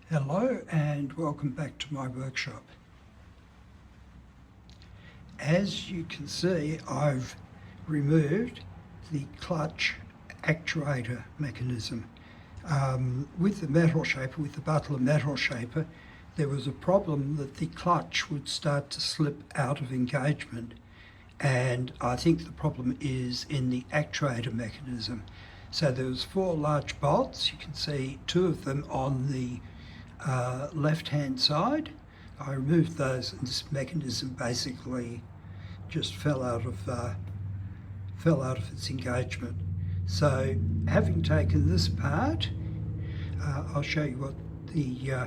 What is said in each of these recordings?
Hello and welcome back to my workshop. As you can see, I've removed the clutch actuator mechanism. With the metal shaper, with the Butler metal shaper, there was a problem that the clutch would start to slip out of engagement, and I think the problem is in the actuator mechanism. So there was 4 large bolts. You can see 2 of them on the left-hand side. I removed those, and this mechanism basically just fell out of its engagement. So, having taken this apart, I'll show you what the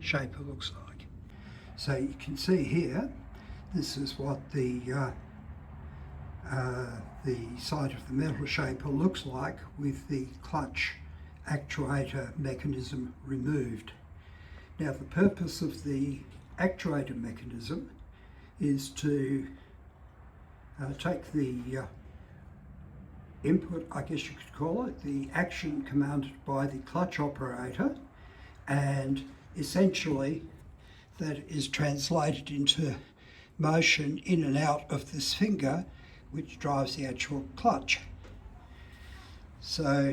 shaper looks like. So you can see here, this is what the side of the metal shaper looks like with the clutch actuator mechanism removed. Now, the purpose of the actuator mechanism is to take the input, I guess you could call it, the action commanded by the clutch operator, and essentially that is translated into motion in and out of this finger, which drives the actual clutch. So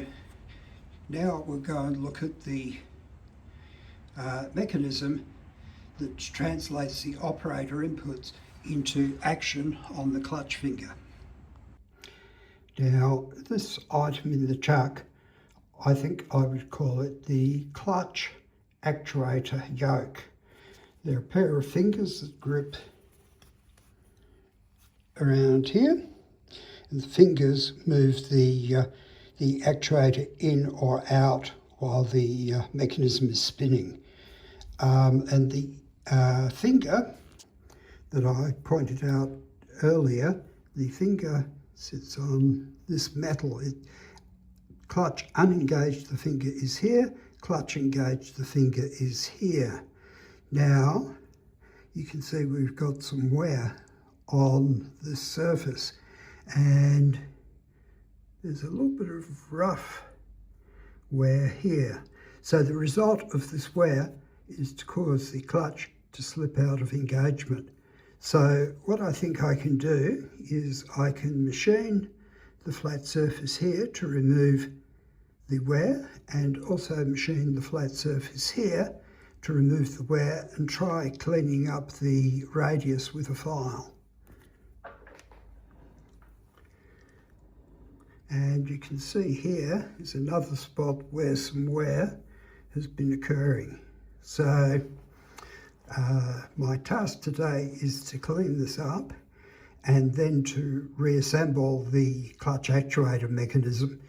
now we'll go and look at the mechanism that translates the operator inputs into action on the clutch finger. Now, this item in the chuck, I think I would call it the clutch actuator yoke. There are a pair of fingers that grip around here, and the fingers move the actuator in or out while the mechanism is spinning. And the finger that I pointed out earlier, the finger sits on this metal. Clutch unengaged, the finger is here. Clutch engaged, the finger is here. Now, you can see we've got some wear on this surface, and there's a little bit of rough wear here. So the result of this wear is to cause the clutch to slip out of engagement. So what I think I can do is I can machine the flat surface here to remove the wear, and also machine the flat surface here to remove the wear, and try cleaning up the radius with a file. And you can see here is another spot where some wear has been occurring. So my task today is to clean this up and then to reassemble the clutch actuator mechanism,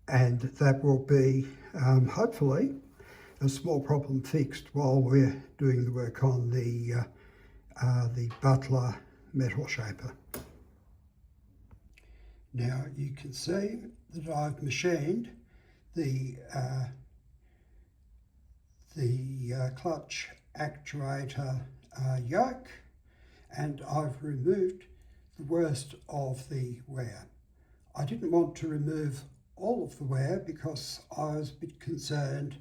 and that will be hopefully a small problem fixed while we're doing the work on the Butler metal shaper. Now you can see that I've machined the clutch actuator yoke, and I've removed the worst of the wear. I didn't want to remove all of the wear because I was a bit concerned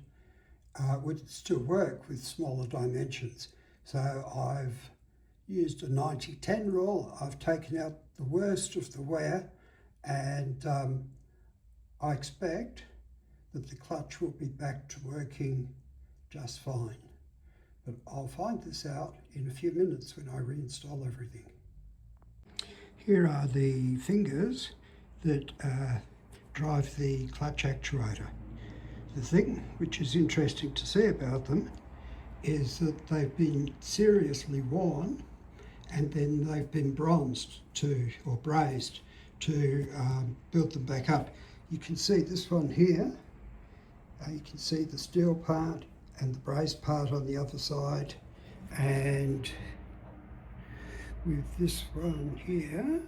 would it still work with smaller dimensions. So I've used a 90-10 rule. I've taken out the worst of the wear, and I expect that the clutch will be back to working just fine. But I'll find this out in a few minutes when I reinstall everything. Here are the fingers that drive the clutch actuator. The thing which is interesting to see about them is that they've been seriously worn, and then they've been bronzed or brazed to build them back up. You can see this one here. You can see the steel part and the brazed part on the other side, and with this one here,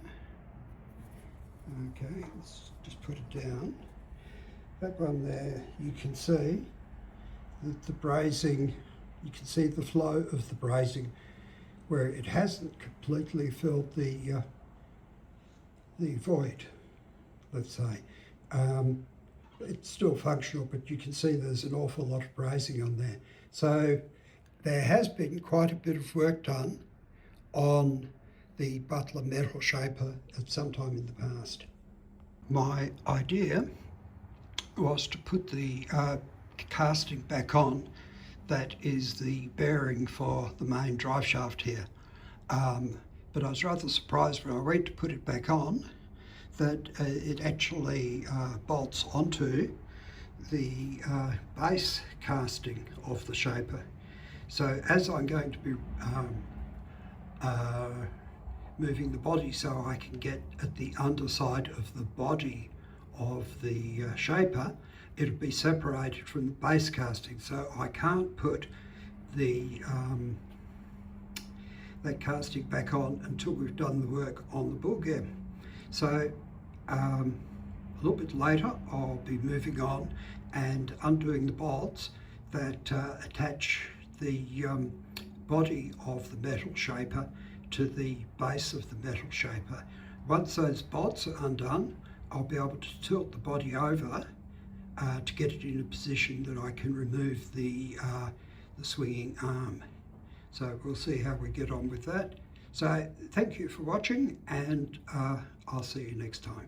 okay, let's just put it down. That one there, you can see that the brazing, you can see the flow of the brazing where it hasn't completely filled the void, let's say. it's still functional, but you can see there's an awful lot of brazing on there. So there has been quite a bit of work done on the Butler metal shaper at some time in the past. My idea was to put the casting back on that is the bearing for the main drive shaft here. But I was rather surprised when I went to put it back on that it actually bolts onto the base casting of the shaper. So as I'm going to be moving the body so I can get at the underside of the body of the shaper, it'll be separated from the base casting, so I can't put the that casting back on until we've done the work on the bull gear. So a little bit later I'll be moving on and undoing the bolts that attach the body of the metal shaper to the base of the metal shaper. Once those bolts are undone, I'll be able to tilt the body over to get it in a position that I can remove the swinging arm. So we'll see how we get on with that. So thank you for watching, and I'll see you next time.